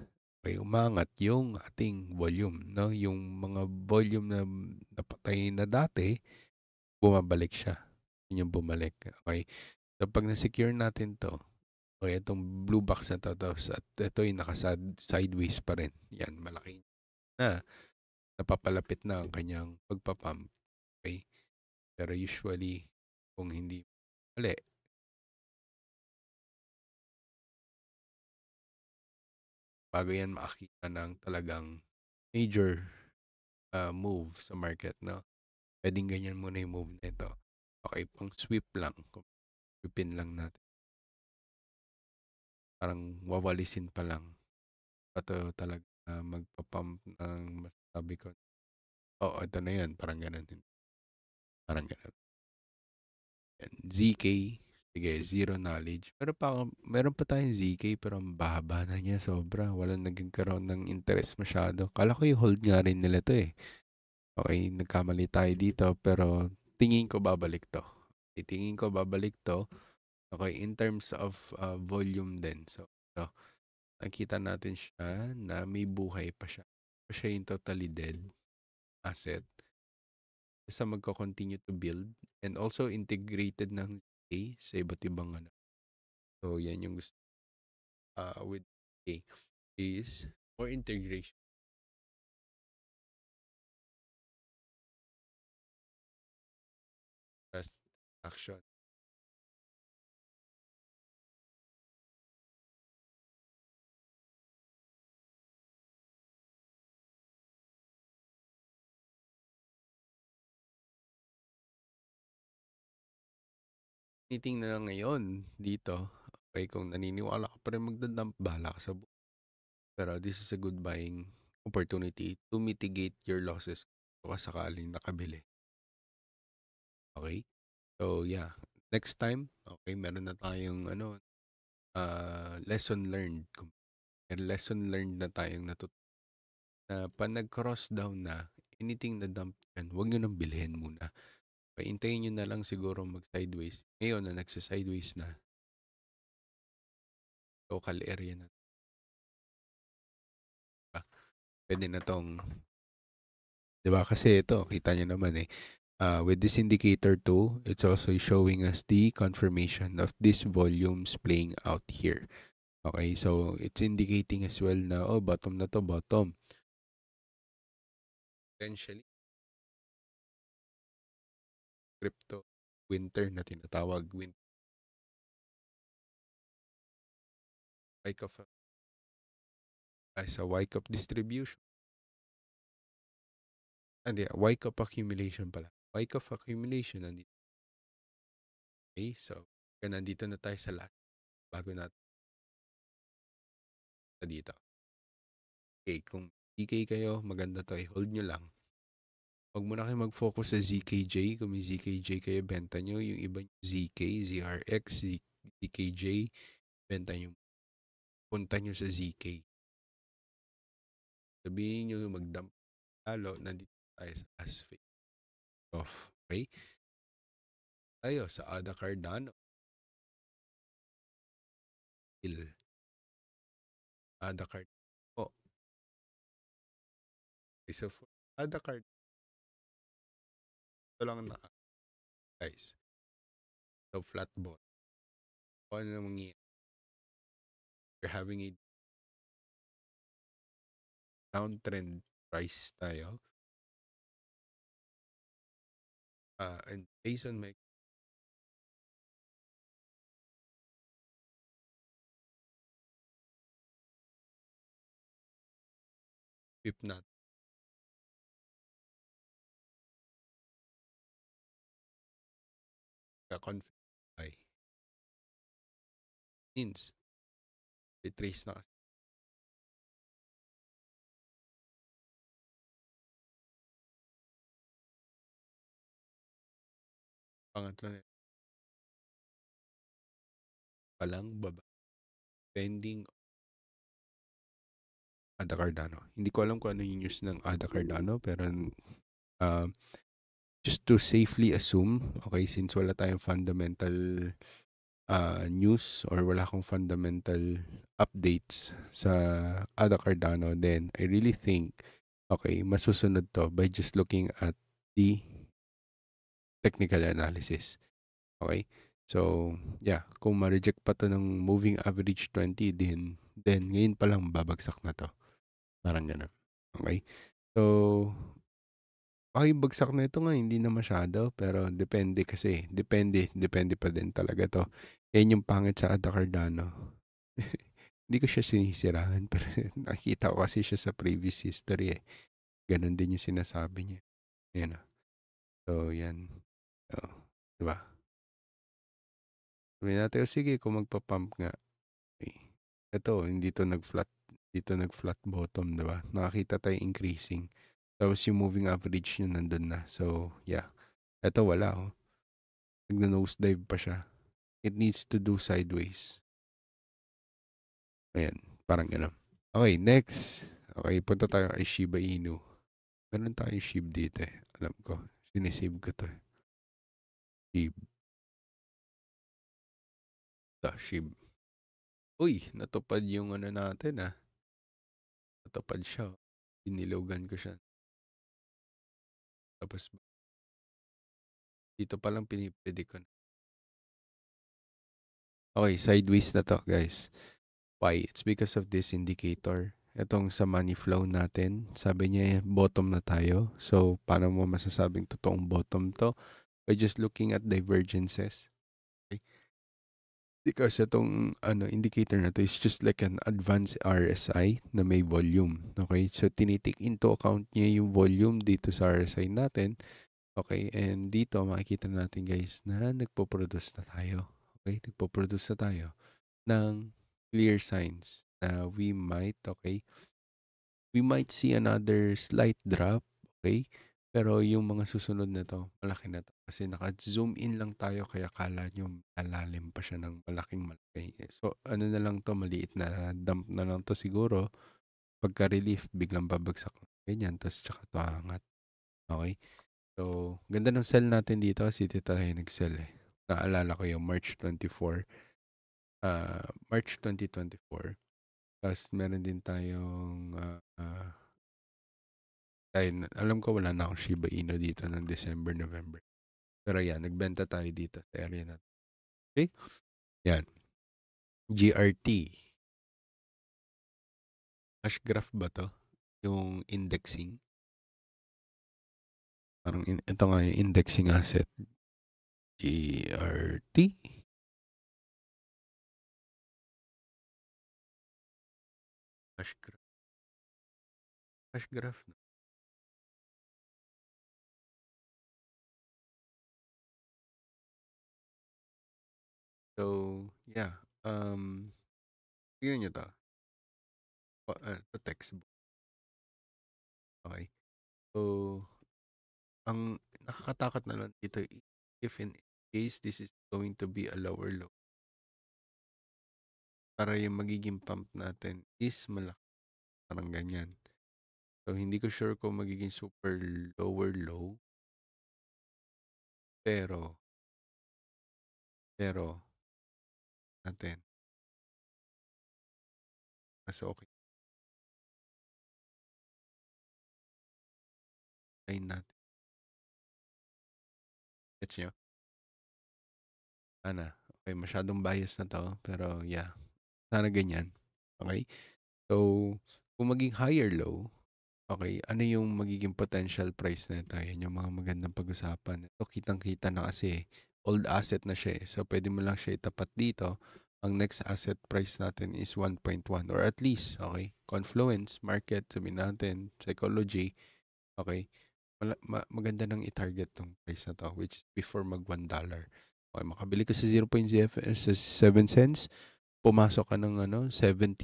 [SPEAKER 1] may umangat yung ating volume, no? Yung mga volume na napatay na dati, bumabalik siya. Yun yung bumalik. Okay. So, pag na-secure natin to, okay, itong blue box na to, tapos at ito yung naka-sideways pa rin. Yan, malaki na. Napapalapit na ang kanyang pagpapump. Okay. Pero usually, kung hindi mali, bago yan makakita ng talagang major move sa market, no? Pwedeng ganyan muna yung move nito. Okay, pang sweep lang. Sweepin lang natin. Parang wawalisin pa lang. Pato talaga magpa-pump ng masasabi ko. Oh, ito na yun. Parang ganun din. Parang ganun. Yan. ZK. Sige, zero knowledge. Pero meron pa tayong ZK pero ang bahaba na niya. Sobra. Walang naging karoon ng interest masyado. Kala ko yung hold nga rin nila to eh. Okay, nagkamali tayo dito pero tingin ko babalik to. Okay, tingin ko babalik to. Okay, in terms of volume din. So nakita natin siya na may buhay pa siya. Pa siya yung totally dead asset. Basta magko-continue to build and also integrated ng A sa iba't ibang ano. So yan yung gusto with A is more integration, trust, action. Meeting na lang ngayon dito. Okay, kung naniniwala ka pa rin magdadump, bahala ka sa pero this is a good buying opportunity to mitigate your losses kung sakaling nakabili. Okay? So, yeah. Next time, okay, meron na tayong ano, lesson learned. May lesson learned na tayong na pag nag-cross down na, anything na dump yan, huwag nyo nang bilhin muna. Paintayin nyo na lang siguro mag-sideways. Ngayon na nagsa-sideways na, local area na. Diba? Pwede na tong, di ba? Kasi ito, kita nyo naman eh. With this indicator too, it's also showing us the confirmation of these volumes playing out here. Okay, so it's indicating as well na, oh, bottom na to, bottom. Potentially, crypto winter na tinatawag. Wyckoff as a Wyckoff distribution. Hindi, Wyckoff accumulation pala. Wyckoff accumulation nandito. Okay, so nandito na tayo sa last bago natin dito. Okay, kung DK kayo, maganda to. Hold nyo lang. Huwag muna kayo mag-focus sa ZKJ. Kung may ZKJ kayo, benta nyo. Yung iba ZK, ZRX, ZKJ, benta nyo. Punta nyo sa ZK. Sabihin nyo mag-dump lalo, nandito tayo sa last phase off. Okay? Tayo sa ADA Cardano. ADA Cardano. Oh, okay, so for ADA Cardano, ito lang na, guys. So, flat bot. Kung ano mangyayari? We're having a downtrend price tayo. And based on my pip natin, confident buy means retrace na kasi. Pangatlo na palang baba. Pending ADA Cardano. Hindi ko alam kung ano yung news ng ADA Cardano, pero just to safely assume, okay, since wala tayong fundamental news or wala akong fundamental updates sa ADA Cardano, then I really think, okay, masusunod to by just looking at the technical analysis. Okay? So, yeah, kung ma-reject pa to ng moving average 20, then ngayon pa lang babagsak na to. Parang gano'n. Okay? So, bagsak na ito nga, hindi na masyado, pero depende kasi. Depende pa din talaga to. Yan yung pangit sa ADA Cardano. Hindi ko siya sinisirahan, pero nakita ko kasi siya sa previous history eh. Ganon din yung sinasabi niya. Yan. So, yan. So, diba? Sabi natin, sige, kung magpa-pump nga. Okay. Ito, hindi to nag-flat bottom, diba? Nakakita tayo increasing. Tapos yung moving average nyo nandun na. So, yeah. Ito, wala, oh. Nagna-nosedive pa siya. It needs to do sideways. Ayan, parang gano'n. Okay, next. Okay, punta tayo kay Shiba Inu. Meron tayong SHIB dito eh. Alam ko. Sinisave ko to eh. SHIB. SHIB. Uy, natupad yung ano natin ah. Natupad siya. Binilogan ko siya. Tapos, dito palang pinipredict ko na. Okay, sideways na to guys. Why? It's because of this indicator. Itong sa money flow natin, sabi niya bottom na tayo. So, paano mo masasabing totoong bottom to? By just looking at divergences. Okay? Because itong indicator na to is just like an advanced RSI na may volume. Okay? So, tinitik into account niya yung volume dito sa RSI natin. Okay? And dito, makikita natin guys na nagpo-produce na tayo. Okay? Nagpo-produce na tayo ng clear signs na we might see another slight drop, okay? Pero yung mga susunod na to, malaki na to. Kasi naka-zoom in lang tayo kaya kala nyo malalim pa siya ng malaki. So, ano na lang to, maliit na dump na lang to siguro. Pagka-relief, biglang babagsak na ganyan. Tapos tsaka to angat. Okay? So, ganda ng sell natin dito kasi dito tayo nag-sell eh. Naalala ko yung March 24, March 2024. Tapos meron din tayong alam ko wala na akong Shiba Inu dito ng December, November. Pero yan, nagbenta tayo dito sa area natin. Okay? Yan. GRT. Cash graph ba to? Yung indexing. Parang ito nga yung indexing asset. GRT. Cash graph. Cash graph na. So, yeah. Tingnan nyo to. Sa textbook. Okay. So, ang nakakatakot na lang dito, if in case this is going to be a lower low, para yung magiging pump natin is malaki. Parang ganyan. So, hindi ko sure kung magiging super lower low. Pero, natin. Mas okay. Try natin. Gets nyo? Sana. Okay, masyadong bias na to. Pero, yeah. Sana ganyan. Okay? So, kung maging higher low, okay, ano yung magiging potential price na ito? Yan yung mga magandang pag-usapan. Ito, kitang-kita na kasi old asset na siya eh. So, pwede mo lang siya itapat dito. Ang next asset price natin is 1.1 or at least, okay, confluence, market, sabihin natin, psychology, okay, maganda nang i-target tong price na to, which is before mag $1. Okay, makabili ka sa 0.7 cents, pumasok ka ng 70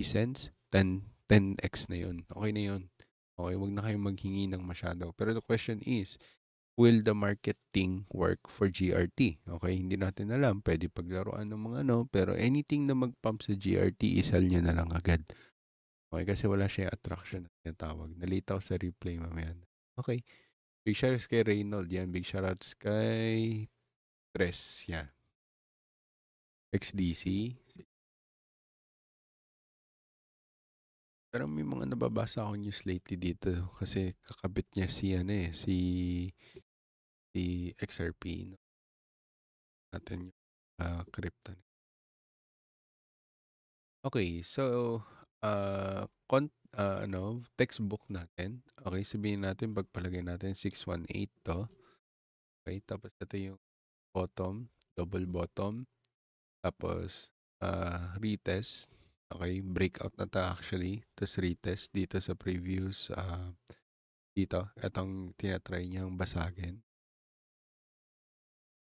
[SPEAKER 1] cents, 10x na yun. Okay na yun. Okay, wag na kayong maghingi ng masyado. Pero the question is, will the marketing work for GRT? Okay, hindi natin alam. Pwede paglaruan ng mga pero anything na mag-pump sa GRT, isal nyo na lang agad. Okay, kasi wala siyang attraction na tinatawag. Nalitaw sa replay mamaya. Okay, big shoutouts kay Reynold. Yan, big shoutouts kay Tres. Yan. XDC. Pero may mga nababasa akong news lately dito kasi kakabit niya si XRP, no? Natin yung crypto. Okay, so textbook natin. Okay, sabihin natin pagpalagay natin 618 to. Okay, tapos ito yung bottom, double bottom, tapos retest. Okay, breakout na to actually. Tapos retest dito sa previous dito. Itong tinatry niyang basagin.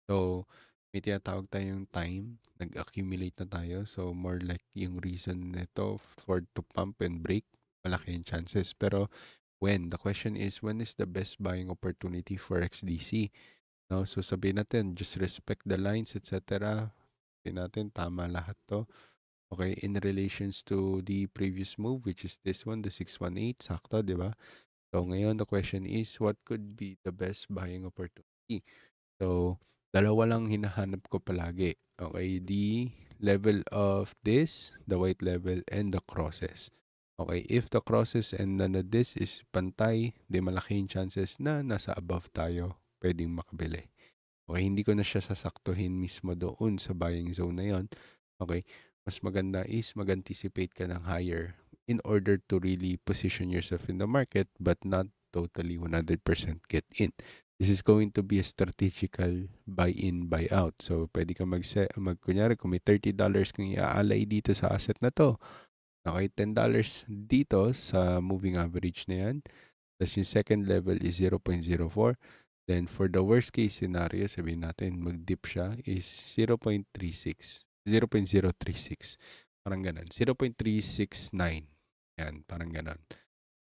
[SPEAKER 1] So, may tinatawag tayong time. Nag-accumulate na tayo. So, more like yung reason nito for to pump and break, malaki yung chances. Pero, when? The question is, when is the best buying opportunity for XDC? No? So, sabihin natin, just respect the lines, etc. Sabihin natin, tama lahat to. Okay, in relations to the previous move, which is this one, the 618, sakto, di ba? So, ngayon, the question is, what could be the best buying opportunity? So, dalawa lang hinahanap ko palagi. Okay, the level of this, the white level, and the crosses. Okay, if the crosses and the this is pantay, di malaki yung chances na nasa above tayo pwedeng makabili. Okay, hindi ko na siya sasaktuhin mismo doon sa buying zone na yon. Okay, mas maganda is mag-anticipate ka ng higher in order to really position yourself in the market but not totally 100% get in. This is going to be a strategical buy-in, buy-out. So, pwede ka kunyari, kung may $30 kang iaalay dito sa asset na to, okay, $10 dito sa moving average na yan. Tapos yung second level is 0.04. Then, for the worst case scenario, sabihin natin, mag-dip siya, is 0.36. 0.036. Parang ganun. 0.369. Yan, parang ganun.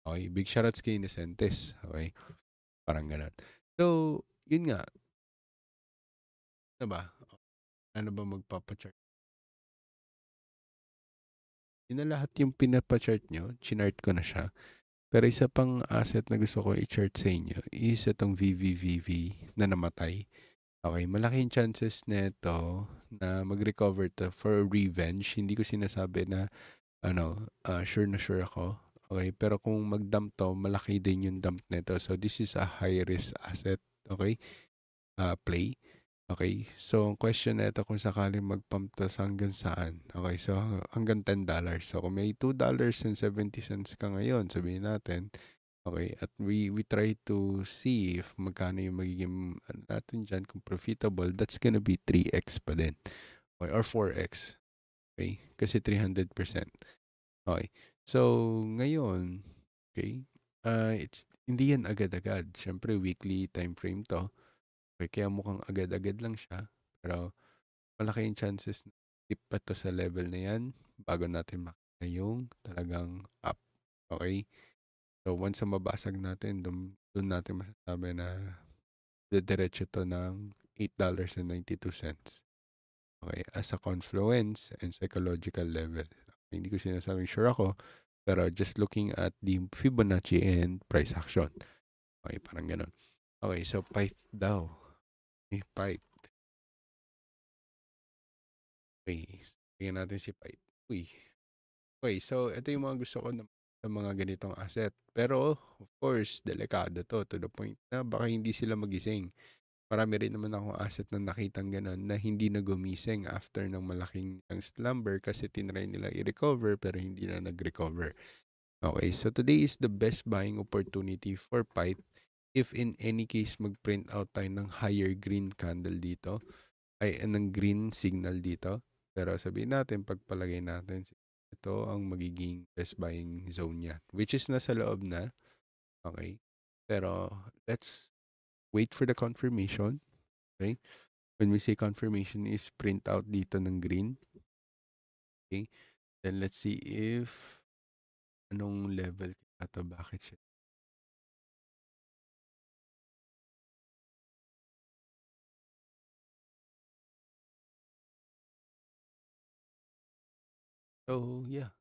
[SPEAKER 1] Okay, big shoutouts kay Innocentes. Okay, parang ganun. So, yun nga. Ano ba? Ano ba magpapachart? Yun na lahat yung pinapachart nyo. Chinart ko na siya. Pero isa pang asset na gusto ko i-chart sa inyo is itong VVVV na namatay. Okay, malaking chances nito na mag-recover to for revenge. Hindi ko sinasabi na sure na sure ako. Okay, pero kung mag-dump to, malaki din yung dump nito. So this is a high risk asset, okay? Play. Okay, so ang question na ito kung sakaling mag-pump to hanggang saan? Okay, so hanggang $10. So kung may $2.70 ka ngayon, sabihin natin, okay, at we try to see if magkano yung magiging natin dyan, kung profitable, that's gonna be 3x pa din. Okay, or 4x. Okay, kasi 300%. Okay, So, ngayon, okay, hindi yan agad-agad. Siyempre, weekly time frame to. Okay, kaya mukhang agad-agad lang siya. Pero, malaki yung chances na tip pa to sa level na yan bago natin makita yung talagang up. Okay? So, once na mabasag natin, doon natin masasabi na diretso to ng $8.92. Okay? As a confluence and psychological level. Okay, hindi ko sinasabing sure ako, pero just looking at the Fibonacci and price action. Okay, parang ganun. Okay, so PITE daw. Okay, PITE. Okay, tingnan natin si PITE. Uy. Okay, so ito yung mga gusto ko sa mga ganitong asset. Pero, of course, delikado to the point na baka hindi sila magising. Marami rin naman akong asset na nakitang ganun na hindi na gumising after ng malaking slumber kasi tinry nila i-recover pero hindi na nag-recover. Okay, so today is the best buying opportunity for PITE if in any case mag-print out tayo ng higher green candle dito, ay ng green signal dito. Pero sabihin natin, pagpalagay natin, ito ang magiging best buying zone niya, which is nasa loob na. Okay, pero let's wait for the confirmation. Okay, when we say confirmation is print out dito ng green. Okay, then let's see if anong level ito, bakit siya. So, yeah.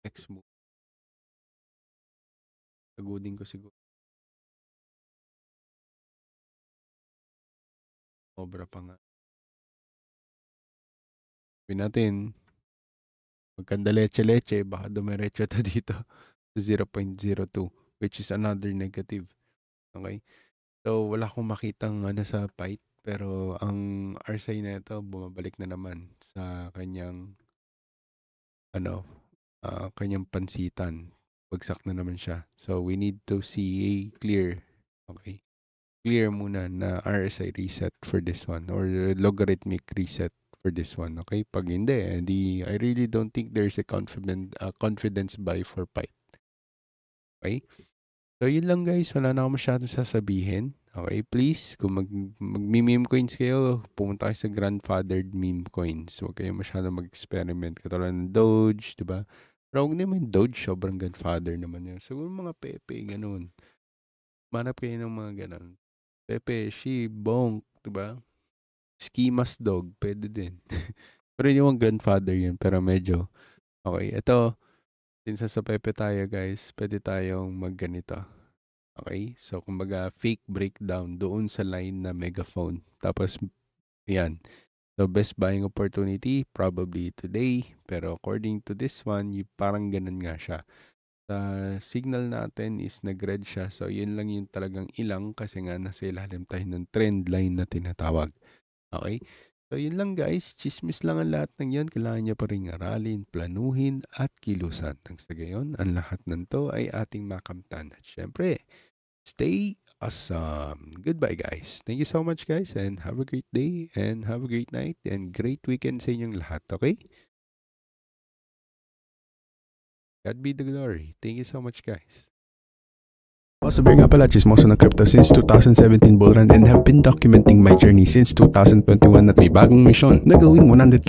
[SPEAKER 1] Next move. Sagodin ko siguro. Obra pa nga. Sabihin natin, magkanda leche-leche, baka dumiretso to dito. 0.02, which is another negative. Okay? So, wala akong makitang sa PITE, pero ang RSI na ito, bumabalik na naman sa kanyang, kanyang pansitan. Bagsak na naman siya. So, we need to see a clear, okay? Clear muna na RSI reset for this one or logarithmic reset for this one. Okay? Pag hindi, I really don't think there's a confidence buy for PITE. Okay? So, yun lang guys. Wala na ako masyadong sasabihin. Okay? Please, kung mag-meme coins kayo, pumunta kayo sa grandfathered meme coins. Huwag kayo masyadong mag-experiment. Katulad ng Doge, diba? Pero huwag naman Doge, sobrang grandfather naman yun. Siguro mga Pepe, ganun. Manap kayo ng mga ganun. Pepe, She, Bonk, diba? Skimas Dog, pwede din. Pero yung grandfather yun, pero medyo, okay. Ito, since sa Pepe tayo guys, pwede tayong magganito. Okay? So, kumbaga, fake breakdown doon sa line na megaphone. Tapos, yan. So, best buying opportunity, probably today. Pero according to this one, parang ganun nga siya. Sa signal natin is nag-red siya. So, yun lang yung talagang ilang kasi nga nasa ilalim tayo ng trend line na tinatawag. Okay? So, yun lang guys. Chismis lang ang lahat ng yun. Kailangan nyo pa rin aralin, planuhin, at kilusan. Nang sa gayon, ang lahat ng to ay ating makamtan. At syempre, stay awesome. Goodbye guys. Thank you so much guys and have a great day and have a great night and great weekend sa inyong lahat. Okay? God be the glory. Thank you so much guys. Sabi nga pala, chismoso ng crypto since 2017 bull run and have been documenting my journey since 2021 at may bagong mission na gawing 100